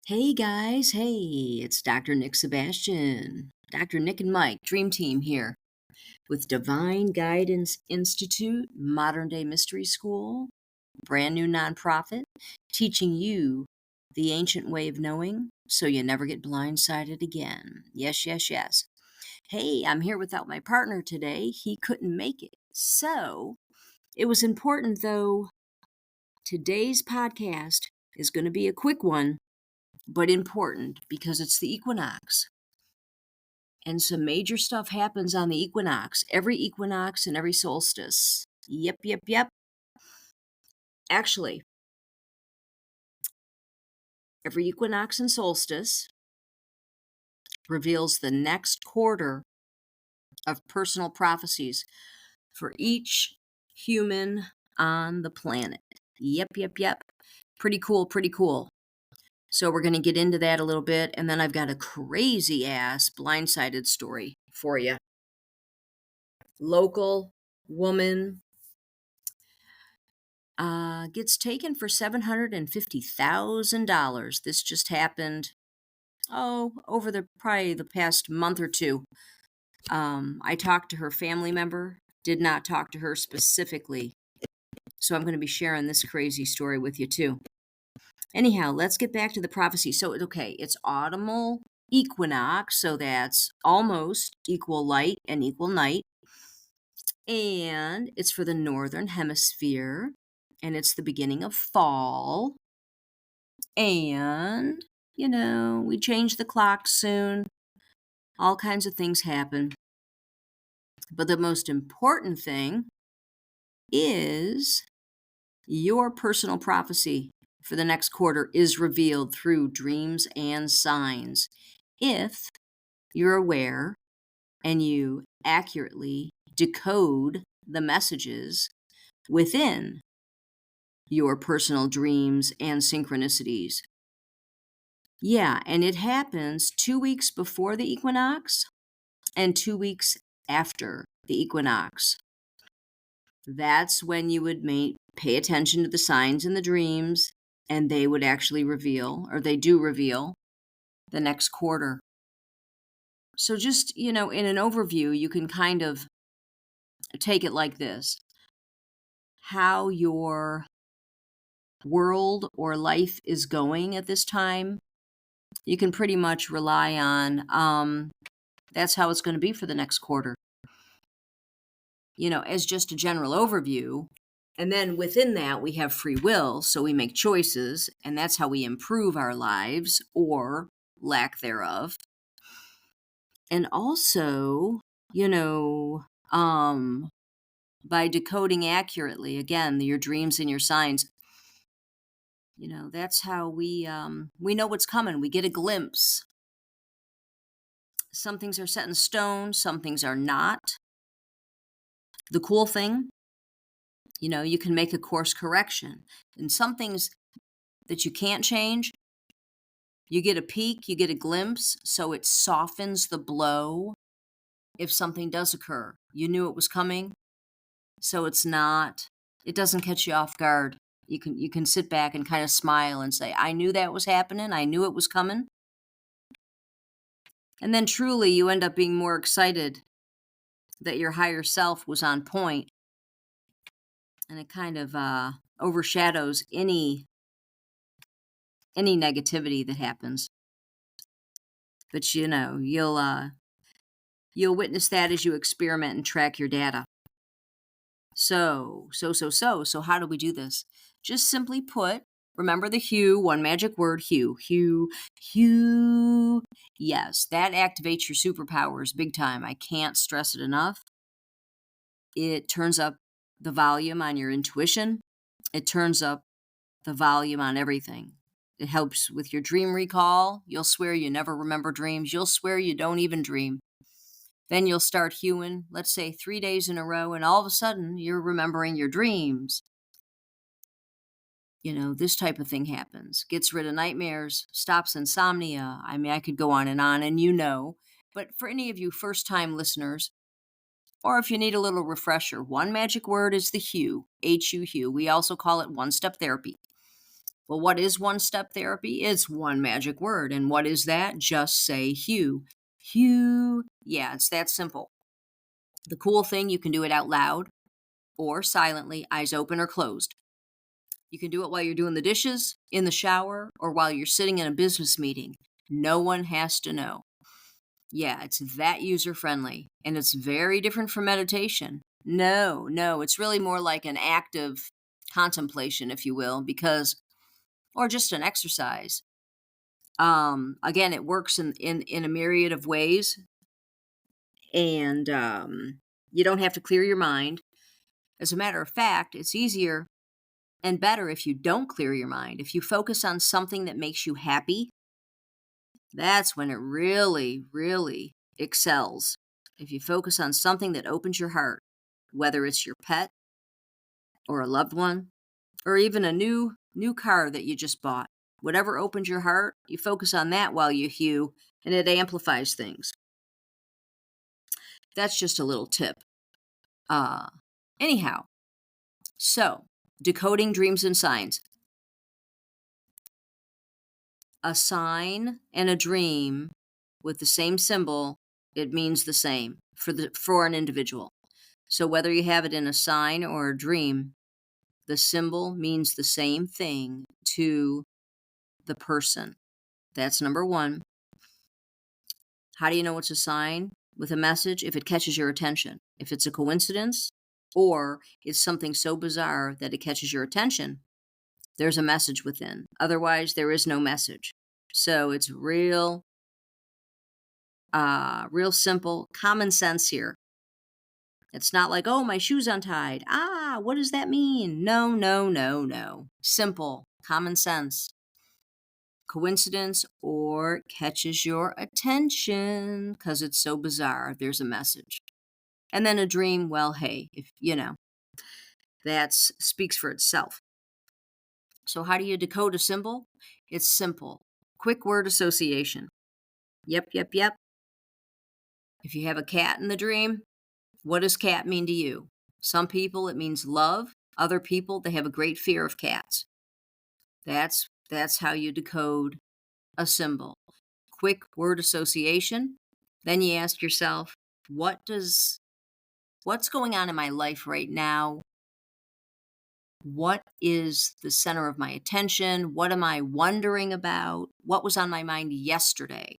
Hey guys, hey, it's Dr. Nick Sebastian. Dr. Nick and Mike, Dream Team here with Divine Guidance Institute, Modern Day Mystery School, brand new nonprofit, teaching you the ancient way of knowing so you never get blindsided again. Yes, yes, yes. Hey, I'm here without my partner today. He couldn't make it. So it was important though. Today's podcast is going to be a quick one but important because it's the equinox. And some major stuff happens on the equinox, every equinox and every solstice. Yep, yep, yep. Actually, every equinox and solstice reveals the next quarter of personal prophecies for each human on the planet. Yep, yep, yep. Pretty cool, pretty cool. So we're going to get into that a little bit, and then I've got a crazy ass blindsided story for you. Local woman gets taken for $750,000. This just happened, over probably the past month or two. I talked to her family member, did not talk to her specifically. So I'm going to be sharing this crazy story with you too. Anyhow, let's get back to the prophecy. So, okay, it's autumnal equinox, so that's almost equal light and equal night. And it's for the northern hemisphere, and it's the beginning of fall. And, we change the clock soon. All kinds of things happen. But the most important thing is your personal prophecy for the next quarter is revealed through dreams and signs. If you're aware and you accurately decode the messages within your personal dreams and synchronicities. Yeah, and it happens 2 weeks before the equinox and 2 weeks after the equinox. That's when you would pay attention to the signs in the dreams, and they would actually reveal, or they do reveal, the next quarter. So just, in an overview, you can kind of take it like this. How your world or life is going at this time, you can pretty much rely on that's how it's going to be for the next quarter. As just a general overview. And then within that, we have free will. So we make choices, and that's how we improve our lives or lack thereof. And also, by decoding accurately, again, your dreams and your signs, that's how we know what's coming. We get a glimpse. Some things are set in stone, some things are not. The cool thing, you can make a course correction. And some things that you can't change, you get a peek, you get a glimpse, so it softens the blow if something does occur. You knew it was coming, so it doesn't catch you off guard. You can sit back and kind of smile and say, I knew that was happening, I knew it was coming. And then truly you end up being more excited that your higher self was on point, and it kind of overshadows any negativity that happens. But you'll witness that as you experiment and track your data. So how do we do this? Just simply put, remember the hue, one magic word, hue. Yes, that activates your superpowers big time. I can't stress it enough. It turns up the volume on your intuition. It turns up the volume on everything. It helps with your dream recall. You'll swear you never remember dreams. You'll swear you don't even dream. Then you'll start hewing, let's say 3 days in a row, and all of a sudden you're remembering your dreams. This type of thing happens. Gets rid of nightmares, stops insomnia. I mean, I could go on, and but for any of you first-time listeners, or if you need a little refresher, one magic word is the hue, H-U, hue. We also call it one-step therapy. Well, what is one-step therapy? It's one magic word. And what is that? Just say Hugh. Hugh. Yeah, it's that simple. The cool thing, you can do it out loud or silently, eyes open or closed. You can do it while you're doing the dishes, in the shower, or while you're sitting in a business meeting. No one has to know. Yeah, it's that user-friendly, and it's very different from meditation. No, it's really more like an active contemplation, if you will, or just an exercise. Again, it works in a myriad of ways, and you don't have to clear your mind. As a matter of fact, it's easier and better if you don't clear your mind. If you focus on something that makes you happy, that's when it really, really excels. If you focus on something that opens your heart, whether it's your pet or a loved one, or even a new car that you just bought, whatever opens your heart, you focus on that while you hew, and it amplifies things. That's just a little tip. Anyhow, so decoding dreams and signs. A sign and a dream with the same symbol, it means the same for an individual. So whether you have it in a sign or a dream, the symbol means the same thing to the person. That's number one. How do you know it's a sign with a message? If it catches your attention. If it's a coincidence or it's something so bizarre that it catches your attention, there's a message within. Otherwise, there is no message. So it's real simple, common sense here. It's not like, oh, my shoe's untied. What does that mean? No. Simple, common sense. Coincidence or catches your attention because it's so bizarre. There's a message. And then a dream, well, hey, if that speaks for itself. So how do you decode a symbol? It's simple. Quick word association. Yep. If you have a cat in the dream, what does cat mean to you? Some people, it means love. Other people, they have a great fear of cats. That's how you decode a symbol. Quick word association. Then you ask yourself, what's going on in my life right now? What is the center of my attention? What am I wondering about? What was on my mind yesterday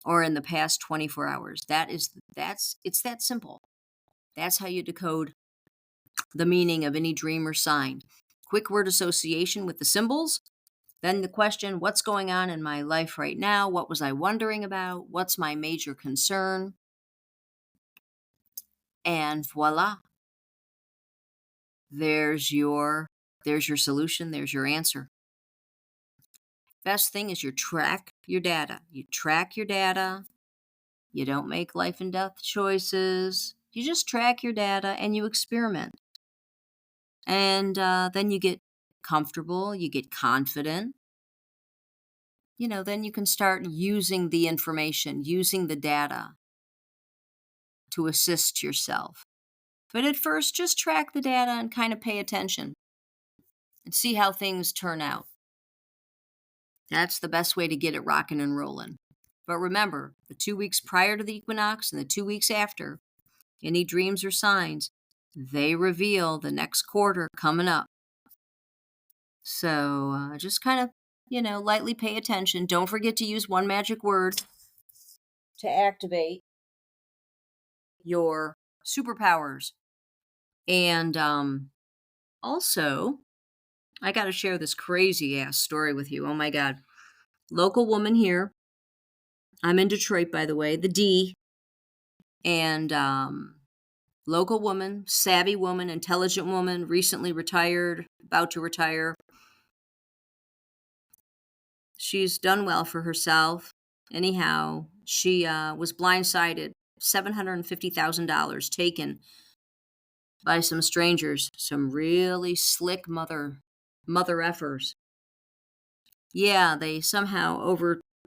or in the past 24 hours? It's that simple. That's how you decode the meaning of any dream or sign. Quick word association with the symbols. Then the question, what's going on in my life right now? What was I wondering about? What's my major concern? And voila. There's your solution. There's your answer. Best thing is you track your data. You track your data. You don't make life and death choices. You just track your data and you experiment. And then you get comfortable. You get confident. Then you can start using the information, using the data to assist yourself. But at first, just track the data and kind of pay attention and see how things turn out. That's the best way to get it rocking and rolling. But remember, the 2 weeks prior to the equinox and the 2 weeks after, any dreams or signs, they reveal the next quarter coming up. So just kind of, lightly pay attention. Don't forget to use one magic word to activate your superpowers. And also, I got to share this crazy ass story with you. Oh my God. Local woman here. I'm in Detroit, by the way, the D. And local woman, savvy woman, intelligent woman, recently retired, about to retire. She's done well for herself. Anyhow, she was blindsided. $750,000 taken by some strangers, some really slick mother effers. Yeah, they somehow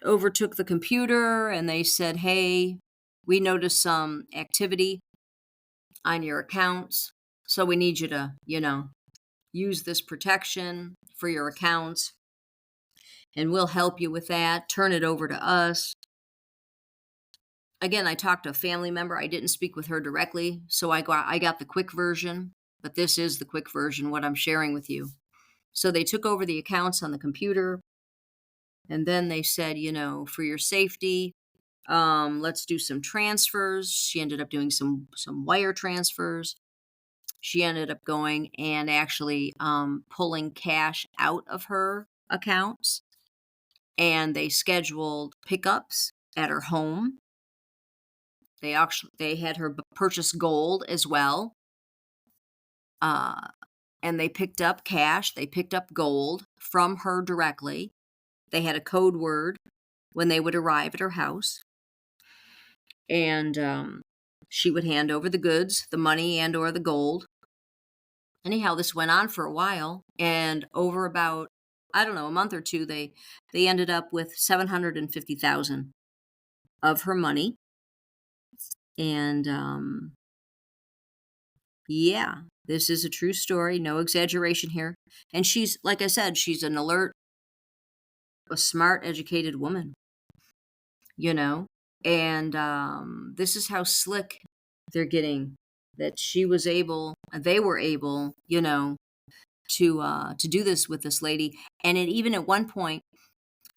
overtook the computer and they said, hey, we noticed some activity on your accounts, so we need you to, use this protection for your accounts, and we'll help you with that. Turn it over to us. Again, I talked to a family member. I didn't speak with her directly, so I got the quick version, but this is the quick version, what I'm sharing with you. So they took over the accounts on the computer, and then they said, for your safety, let's do some transfers. She ended up doing some wire transfers. She ended up going and actually pulling cash out of her accounts, and they scheduled pickups at her home. They had her purchase gold as well, and they picked up cash. They picked up gold from her directly. They had a code word when they would arrive at her house, and she would hand over the goods, the money and or the gold. Anyhow, this went on for a while, and over about, I don't know, a month or two, they ended up with $750,000 of her money. And yeah, this is a true story, no exaggeration here. And she's, like I said, she's an alert, a smart, educated woman, and this is how slick they're getting, that they were able, to do this with this lady. And even at one point,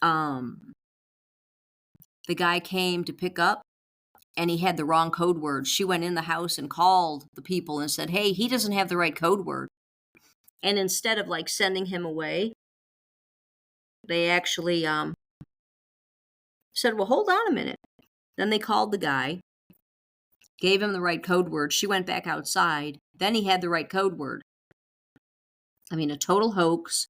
the guy came to pick up, and he had the wrong code word. She went in the house and called the people and said, hey, he doesn't have the right code word. And instead of sending him away, they actually said, well, hold on a minute. Then they called the guy, gave him the right code word. She went back outside. Then he had the right code word. I mean, a total hoax.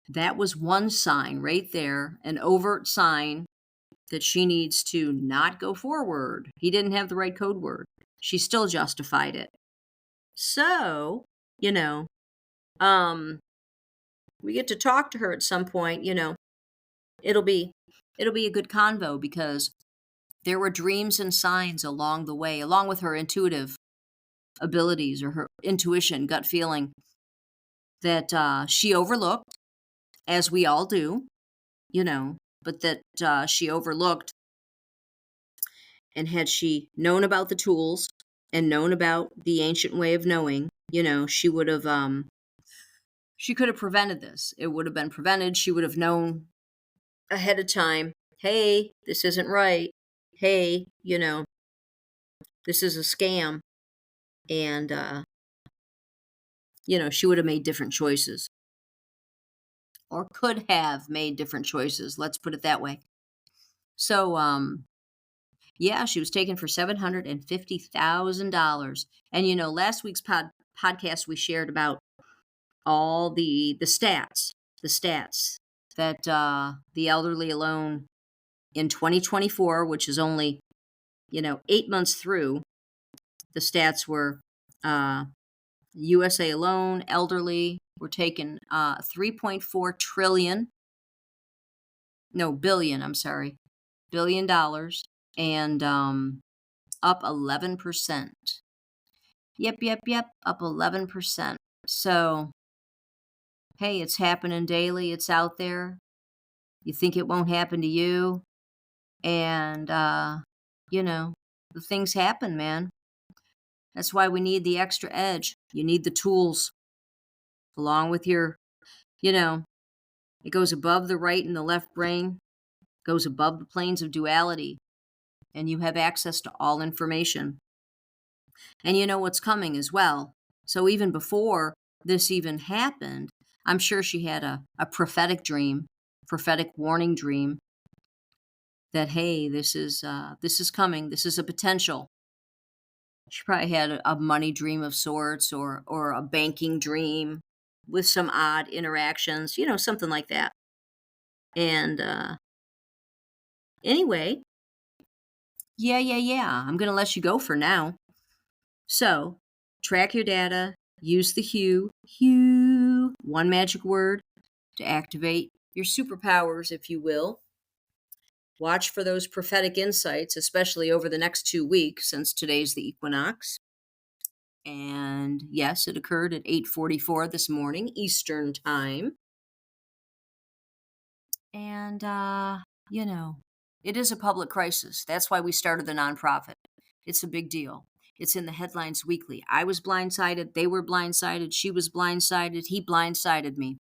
That was one sign right there, an overt sign that she needs to not go forward. He didn't have the right code word. She still justified it. So, we get to talk to her at some point, it'll be a good convo, because there were dreams and signs along the way, along with her intuitive abilities or her intuition, gut feeling, that she overlooked, as we all do, but that she overlooked. And had she known about the tools and known about the ancient way of knowing, she would have, she could have prevented this. It would have been prevented. She would have known ahead of time, hey, this isn't right. Hey, this is a scam. And, she would have made different choices, or could have made different choices. Let's put it that way. So, yeah, she was taken for $750,000. And, last week's podcast, we shared about all the stats that the elderly alone in 2024, which is only, 8 months through, the stats were USA alone, elderly were taken 3.4 trillion, no, billion, I'm sorry, $1 billion, and up 11%. Yep, up 11%. So, hey, it's happening daily. It's out there. You think it won't happen to you. And, the things happen, man. That's why we need the extra edge. You need the tools along with your, it goes above the right and the left brain, goes above the planes of duality, and you have access to all information. And you know what's coming as well. So even before this even happened, I'm sure she had a prophetic dream, prophetic warning dream, that, hey, this is coming. This is a potential. She probably had a money dream of sorts, or a banking dream with some odd interactions, something like that. And anyway, yeah. I'm going to let you go for now. So, track your data, use the hue, one magic word to activate your superpowers, if you will. Watch for those prophetic insights, especially over the next 2 weeks, since today's the equinox. And yes, it occurred at 8:44 this morning, Eastern Time. And, you know, it is a public crisis. That's why we started the nonprofit. It's a big deal. It's in the headlines weekly. I was blindsided. They were blindsided. She was blindsided. He blindsided me.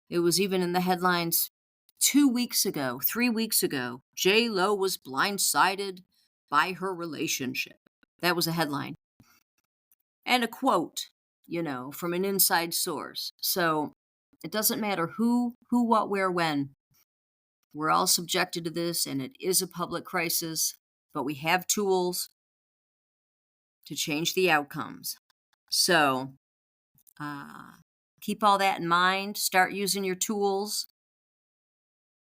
It was even in the headlines 2 weeks ago, 3 weeks ago. J. Lo was blindsided by her relationship. That was a headline. And a quote, from an inside source. So it doesn't matter who, what, where, when. We're all subjected to this, and it is a public crisis, but we have tools to change the outcomes. So keep all that in mind. Start using your tools.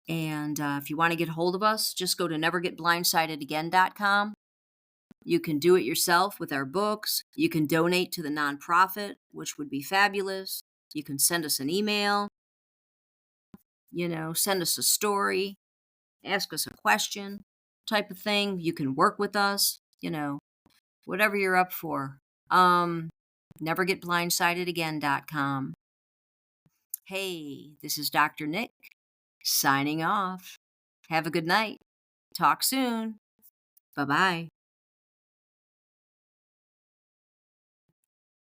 And if you want to get a hold of us, just go to nevergetblindsidedagain.com. You can do it yourself with our books. You can donate to the nonprofit, which would be fabulous. You can send us an email, send us a story, ask us a question type of thing. You can work with us, whatever you're up for. Nevergetblindsidedagain.com. Hey, this is Dr. Nick signing off. Have a good night. Talk soon. Bye-bye.